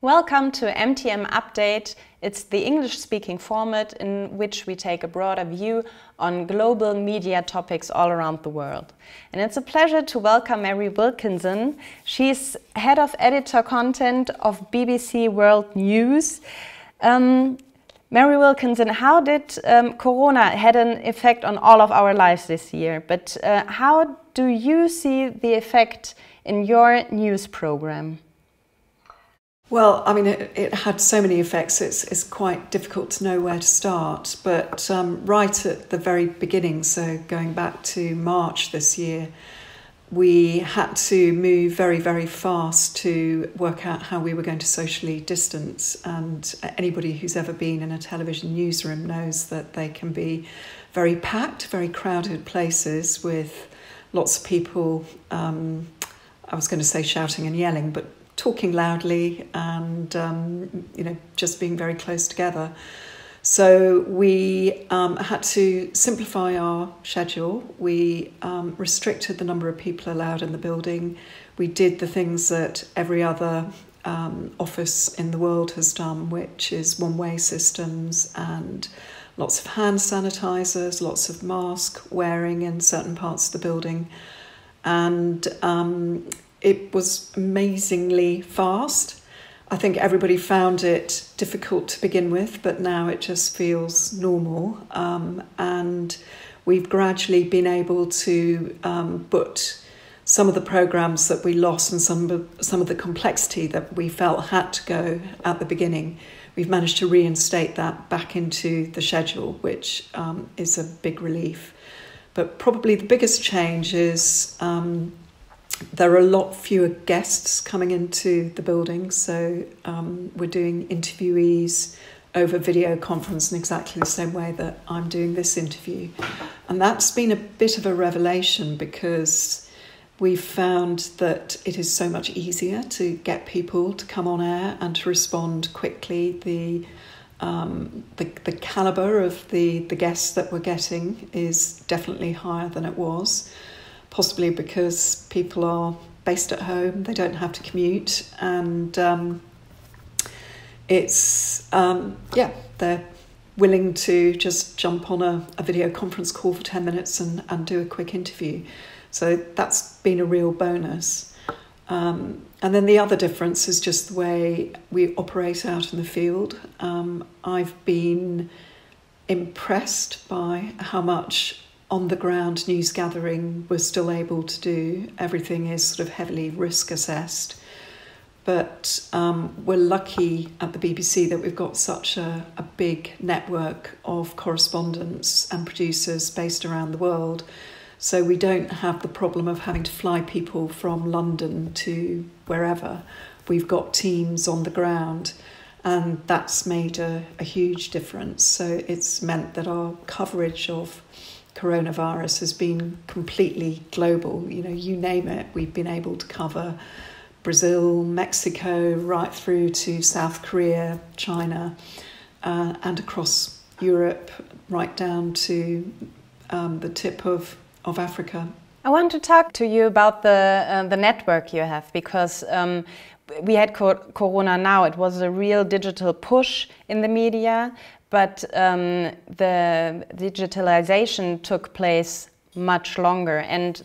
Welcome to MTM Update. It's the English-speaking format in which we take a broader view on global media topics all around the world. And it's a pleasure to welcome Mary Wilkinson. She's Head of Editor Content of BBC World News. Mary Wilkinson, how did Corona had an effect on all of our lives this year? But how do you see the effect in your news program? Well, I mean, it had so many effects, it's quite difficult to know where to start. But right at the very beginning, so going back to March this year, we had to move very, very fast to work out how we were going to socially distance. And anybody who's ever been in a television newsroom knows that they can be very packed, very crowded places with lots of people, I was going to say shouting and yelling, but talking loudly and, just being very close together. So we had to simplify our schedule. We restricted the number of people allowed in the building. We did the things that every other office in the world has done, which is one-way systems and lots of hand sanitizers, lots of mask wearing in certain parts of the building. And it was amazingly fast. I think everybody found it difficult to begin with, but now it just feels normal. And we've gradually been able to put some of the programmes that we lost and some of the complexity that we felt had to go at the beginning. We've managed to reinstate that back into the schedule, which is a big relief. But probably the biggest change is there are a lot fewer guests coming into the building, so we're doing interviewees over video conference in exactly the same way that I'm doing this interview. And that's been a bit of a revelation because we've found that it is so much easier to get people to come on air and to respond quickly. The calibre of the guests that we're getting is definitely higher than it was. Possibly because people are based at home, they don't have to commute, and they're willing to just jump on a video conference call for 10 minutes and do a quick interview. So that's been a real bonus. And then the other difference is just the way we operate out in the field. I've been impressed by how much on-the-ground news gathering we're still able to do. Everything is sort of heavily risk assessed. But we're lucky at the BBC that we've got such a big network of correspondents and producers based around the world. So we don't have the problem of having to fly people from London to wherever. We've got teams on the ground, and that's made a huge difference. So it's meant that our coverage of coronavirus has been completely global. You name it, we've been able to cover Brazil, Mexico, right through to South Korea, China, and across Europe, right down to the tip of Africa. I want to talk to you about the network you have, because we had Corona now. It was a real digital push in the media. But the digitalization took place much longer, and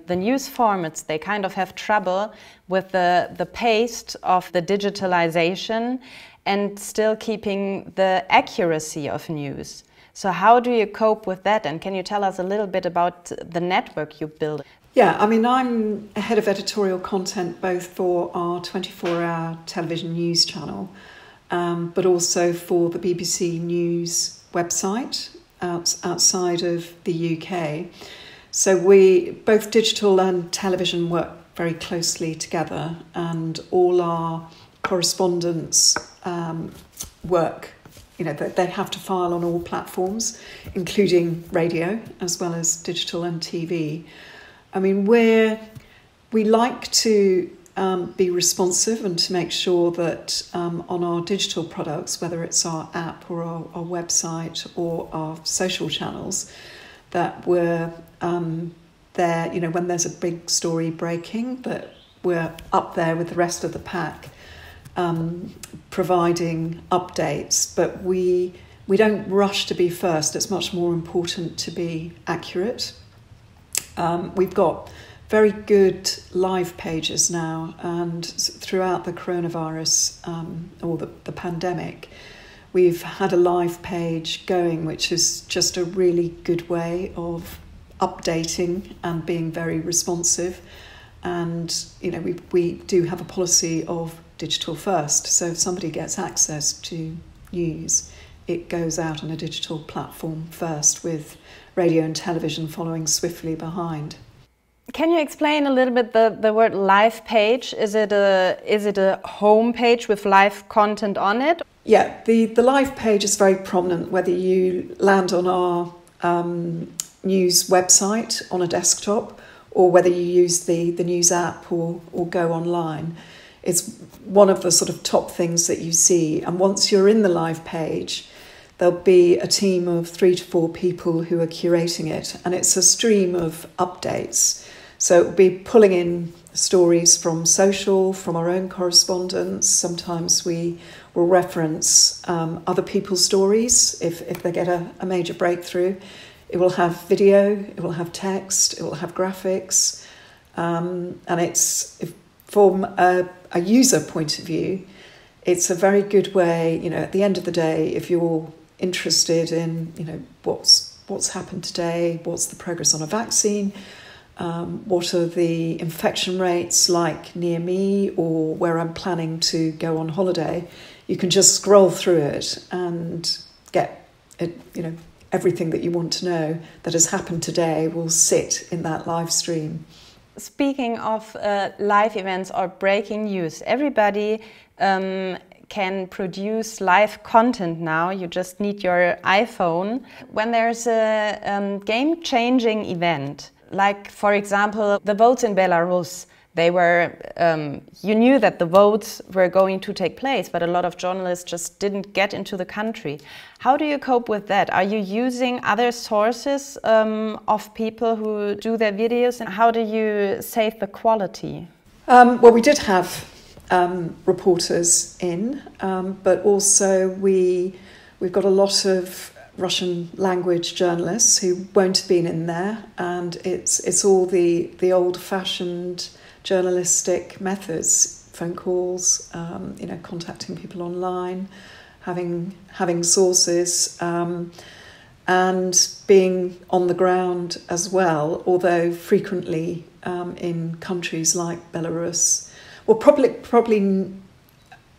the news formats, they kind of have trouble with the pace of the digitalization and still keeping the accuracy of news. So how do you cope with that? And can you tell us a little bit about the network you built? Yeah, I mean, I'm head of editorial content both for our 24-hour television news channel, but also for the BBC News website outside of the UK. So we, both digital and television, work very closely together, and all our correspondents work, they have to file on all platforms, including radio, as well as digital and TV. I mean, we like to be responsive and to make sure that on our digital products, whether it's our app or our website or our social channels, that we're there, when there's a big story breaking, that we're up there with the rest of the pack providing updates, but we don't rush to be first. It's much more important to be accurate. We've got very good live pages now, and throughout the coronavirus or the pandemic, we've had a live page going, which is just a really good way of updating and being very responsive. And we do have a policy of digital first. So if somebody gets access to news, it goes out on a digital platform first, with radio and television following swiftly behind. Can you explain a little bit the word live page? Is it a home page with live content on it? Yeah, the live page is very prominent whether you land on our news website on a desktop or whether you use the news app or go online. It's one of the sort of top things that you see. And once you're in the live page, there'll be a team of 3 to 4 people who are curating it. And it's a stream of updates. So it'll be pulling in stories from social, from our own correspondence. Sometimes we will reference other people's stories if they get a major breakthrough. It will have video, it will have text, it will have graphics. And it's, from a user point of view, it's a very good way, at the end of the day, if you're interested in, what's happened today, what's the progress on a vaccine, what are the infection rates like near me or where I'm planning to go on holiday, you can just scroll through it and get it, everything that you want to know that has happened today will sit in that live stream. Speaking of live events or breaking news, everybody can produce live content now. You just need your iPhone. When there's a game-changing event, like, for example, the votes in Belarus, you knew that the votes were going to take place, but a lot of journalists just didn't get into the country. How do you cope with that? Are you using other sources of people who do their videos, and how do you save the quality? Well, we did have reporters in, but also we've got a lot of Russian language journalists who won't have been in there, and it's all the old-fashioned journalistic methods, phone calls, contacting people online, having sources, and being on the ground as well, although frequently in countries like Belarus. Well, probably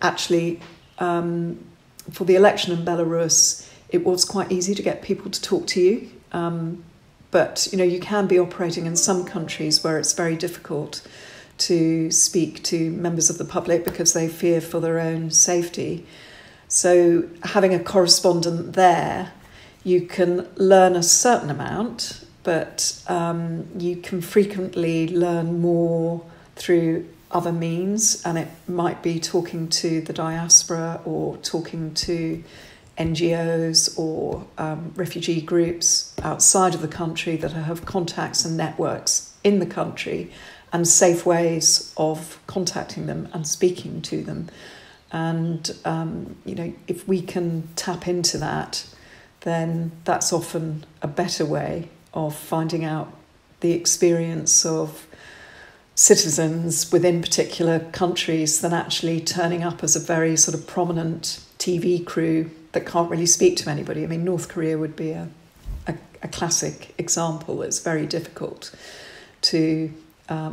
actually for the election in Belarus, it was quite easy to get people to talk to you. But, you can be operating in some countries where it's very difficult to speak to members of the public because they fear for their own safety. So having a correspondent there, you can learn a certain amount, but you can frequently learn more through other means, and it might be talking to the diaspora or talking to NGOs or refugee groups outside of the country that have contacts and networks in the country and safe ways of contacting them and speaking to them. And, if we can tap into that, then that's often a better way of finding out the experience of citizens within particular countries than actually turning up as a very sort of prominent TV crew that can't really speak to anybody. I mean, North Korea would be a classic example. It's very difficult to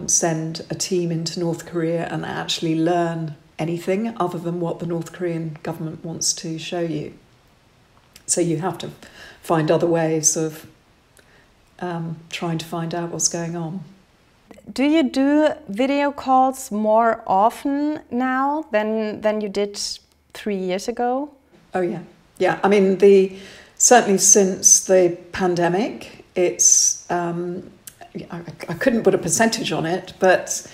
send a team into North Korea and actually learn anything other than what the North Korean government wants to show you. So you have to find other ways of trying to find out what's going on. Do you do video calls more often now than you did 3 years ago? Oh yeah, yeah. I mean, certainly since the pandemic, it's I couldn't put a percentage on it, but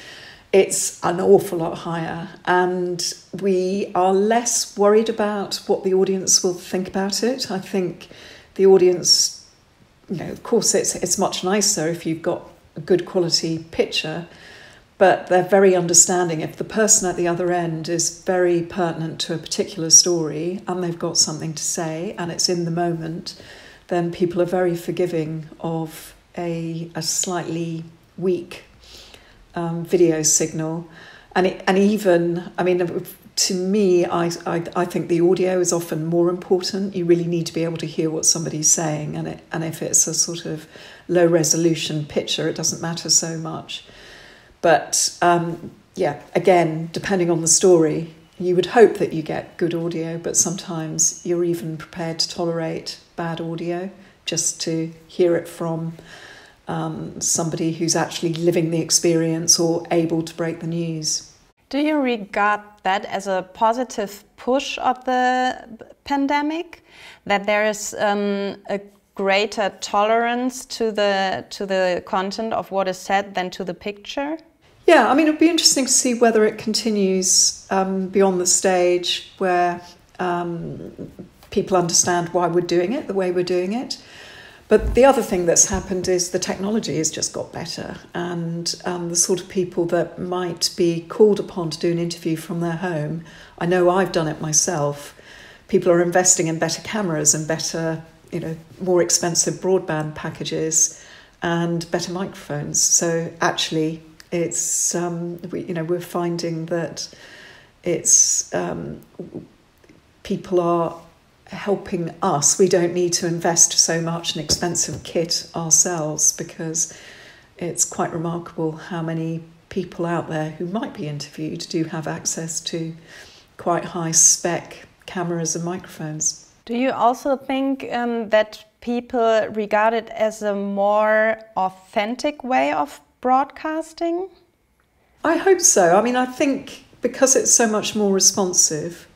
it's an awful lot higher, and we are less worried about what the audience will think about it. I think the audience, of course, it's much nicer if you've got a good quality picture, but they're very understanding. If the person at the other end is very pertinent to a particular story and they've got something to say and it's in the moment, then people are very forgiving of a slightly weak video signal. And even, I mean, to me, I think the audio is often more important. You really need to be able to hear what somebody's saying, and if it's a sort of low resolution picture, it doesn't matter so much. But again, depending on the story, you would hope that you get good audio, but sometimes you're even prepared to tolerate bad audio just to hear it from somebody who's actually living the experience or able to break the news. Do you regard that as a positive push of the pandemic? That there is a greater tolerance to the content of what is said than to the picture? Yeah, I mean, it'd be interesting to see whether it continues beyond the stage where people understand why we're doing it the way we're doing it. But the other thing that's happened is the technology has just got better, and the sort of people that might be called upon to do an interview from their home, I know I've done it myself. People are investing in better cameras and better, more expensive broadband packages and better microphones. So actually, it's we're finding that it's people are helping us. We don't need to invest so much in expensive kit ourselves, because it's quite remarkable how many people out there who might be interviewed do have access to quite high spec cameras and microphones. Do you also think that people regard it as a more authentic way of broadcasting? I hope so. I mean, I think because it's so much more responsive,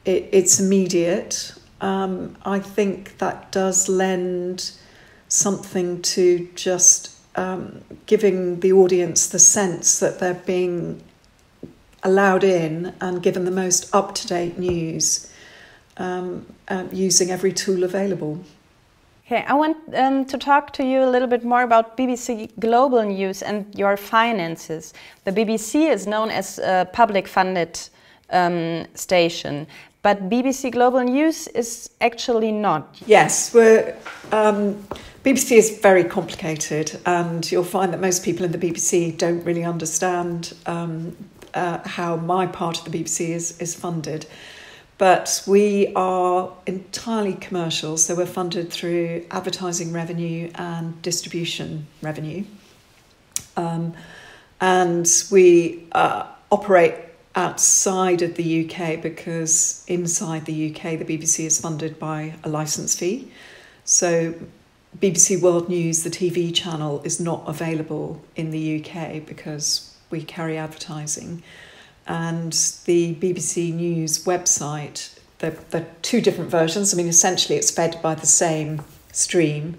it's immediate. I think that does lend something to just giving the audience the sense that they're being allowed in and given the most up-to-date news, using every tool available. Okay, I want to talk to you a little bit more about BBC Global News and your finances. The BBC is known as a public-funded station, but BBC Global News is actually not. Yes, BBC is very complicated, and you'll find that most people in the BBC don't really understand how my part of the BBC is funded. But we are entirely commercial, so we're funded through advertising revenue and distribution revenue. And we operate outside of the UK because inside the UK the BBC is funded by a licence fee. So BBC World News, the TV channel, is not available in the UK because we carry advertising. And the BBC News website, there are two different versions. I mean, essentially it's fed by the same stream,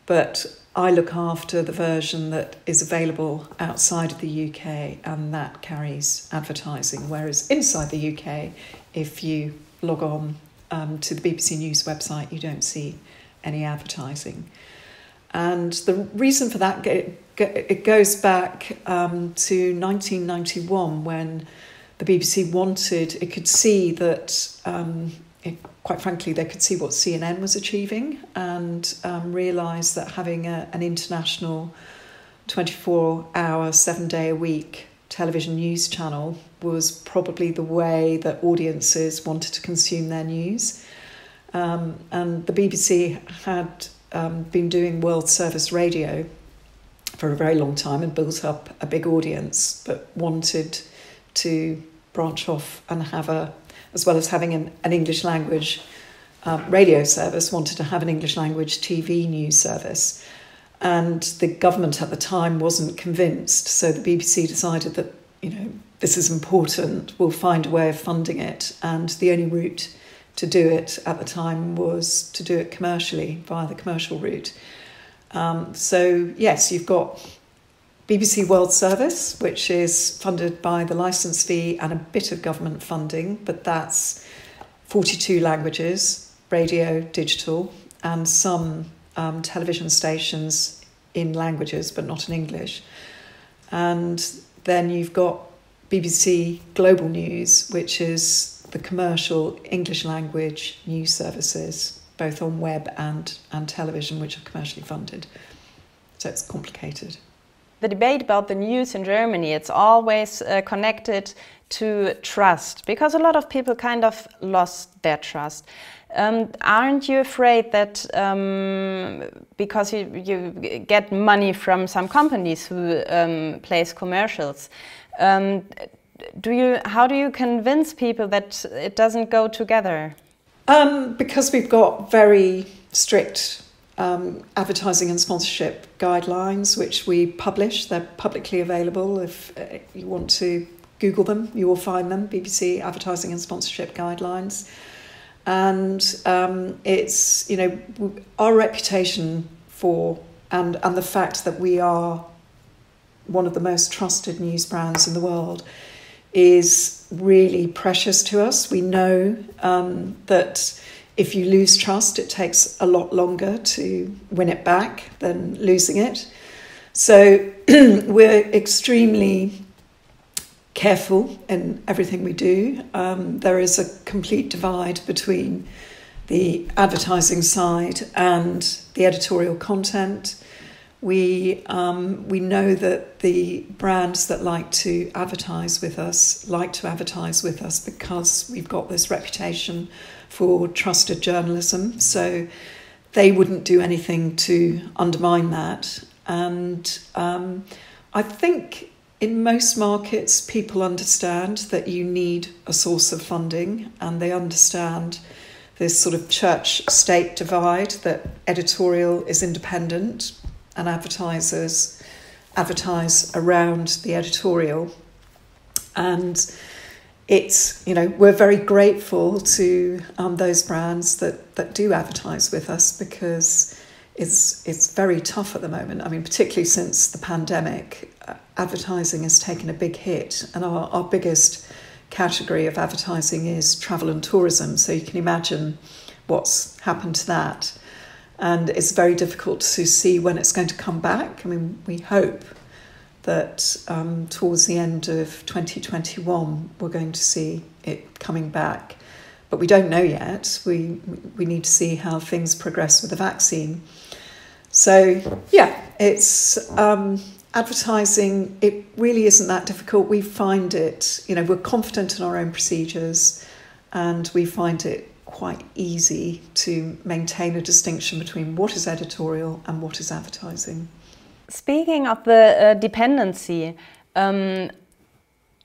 but I look after the version that is available outside of the UK, and that carries advertising, whereas inside the UK, if you log on to the BBC News website, you don't see any advertising. And the reason for that, it goes back to 1991 when the BBC it could see that, quite frankly, they could see what CNN was achieving, and realised that having an international 24-hour, 7-day-a-week television news channel was probably the way that audiences wanted to consume their news. And the BBC had been doing World Service Radio for a very long time and built up a big audience, but wanted to branch off and have as well as having an English language radio service, wanted to have an English language TV news service. And the government at the time wasn't convinced, so the BBC decided that, this is important, we'll find a way of funding it. And the only route to do it at the time was to do it commercially, via the commercial route. So yes, you've got BBC World Service, which is funded by the licence fee and a bit of government funding, but that's 42 languages, radio, digital, and some television stations in languages, but not in English. And then you've got BBC Global News, which is the commercial English language news services, both on web and television, which are commercially funded. So it's complicated. The debate about the news in Germany, it's always connected to trust, because a lot of people kind of lost their trust. Aren't you afraid that because you get money from some companies who place commercials, how do you convince people that it doesn't go together? Because we've got very strict advertising and sponsorship guidelines, which we publish. They're publicly available. If you want to Google them, you will find them, BBC Advertising and Sponsorship Guidelines. And it's, you know, our reputation for, and the fact that we are one of the most trusted news brands in the world is really precious to us. We know that if you lose trust, it takes a lot longer to win it back than losing it. So we're extremely careful in everything we do. There is a complete divide between the advertising side and the editorial content. We know that the brands that like to advertise with us because we've got this reputation for trusted journalism. So they wouldn't do anything to undermine that. And I think in most markets, people understand that you need a source of funding, and they understand this sort of church-state divide, that editorial is independent and advertisers advertise around the editorial. And it's, you know, we're very grateful to those brands that do advertise with us, because it's very tough at the moment. I mean, particularly since the pandemic, advertising has taken a big hit, and our biggest category of advertising is travel and tourism. So you can imagine what's happened to that. And it's very difficult to see when it's going to come back. I mean, we hope that towards the end of 2021, we're going to see it coming back. But we don't know yet. We need to see how things progress with the vaccine. So, yeah, it's advertising. It really isn't that difficult. We find it, you know, we're confident in our own procedures, and we find it quite easy to maintain a distinction between what is editorial and what is advertising. Speaking of the dependency,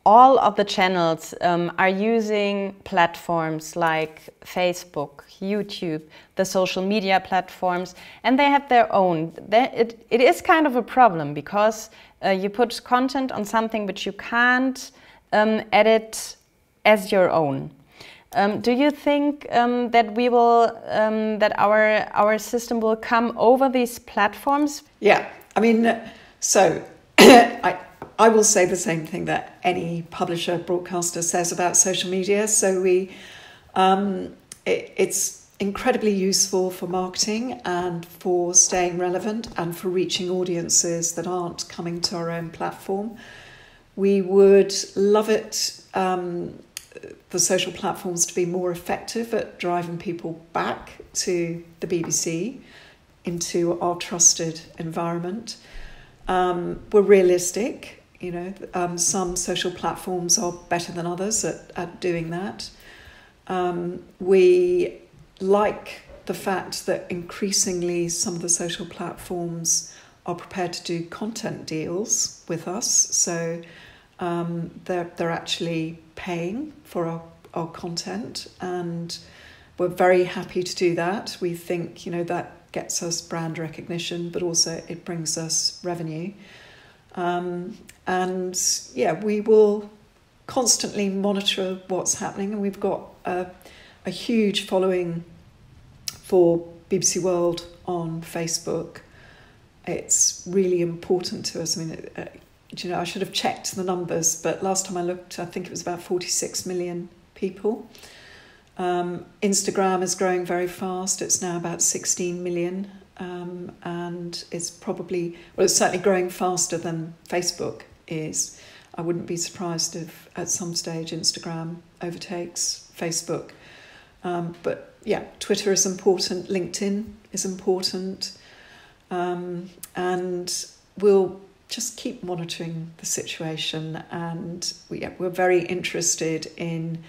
all of the channels are using platforms like Facebook, YouTube, the social media platforms, and they have their own. It is kind of a problem, because you put content on something which you can't edit as your own. Do you think that we will, that our system will come over these platforms? Yeah, I mean, so I will say the same thing that any publisher, broadcaster says about social media. So it's incredibly useful for marketing and for staying relevant and for reaching audiences that aren't coming to our own platform. We would love it, the social platforms, to be more effective at driving people back to the BBC, into our trusted environment. We're realistic, you know, some social platforms are better than others at doing that. We like the fact that increasingly some of the social platforms are prepared to do content deals with us. So they're actually paying for our content, and we're very happy to do that. We think, you know, that gets us brand recognition, but also it brings us revenue. And yeah, we will constantly monitor what's happening, and we've got a huge following for BBC World on Facebook. It's really important to us. I mean, you know, I should have checked the numbers, but last time I looked, I think it was about 46 million people. Instagram is growing very fast. It's now about 16 million. And it's probably, well, it's certainly growing faster than Facebook is. I wouldn't be surprised if at some stage Instagram overtakes Facebook. But yeah, Twitter is important, LinkedIn is important, and we'll just keep monitoring the situation. And we're very interested in,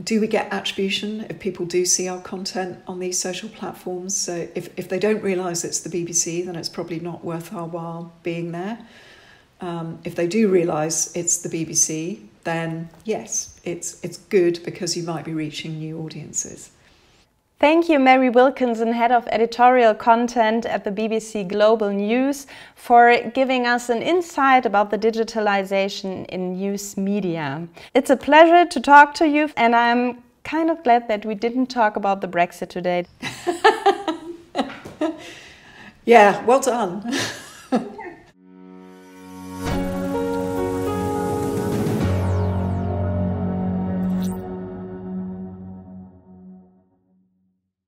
do we get attribution if people do see our content on these social platforms? So if they don't realise it's the BBC, then it's probably not worth our while being there. If they do realise it's the BBC, then yes, it's good because you might be reaching new audiences. Thank you, Mary Wilkinson, Head of Editorial Content at the BBC Global News, for giving us an insight about the digitalization in news media. It's a pleasure to talk to you, and I'm kind of glad that we didn't talk about the Brexit today. Yeah, well done.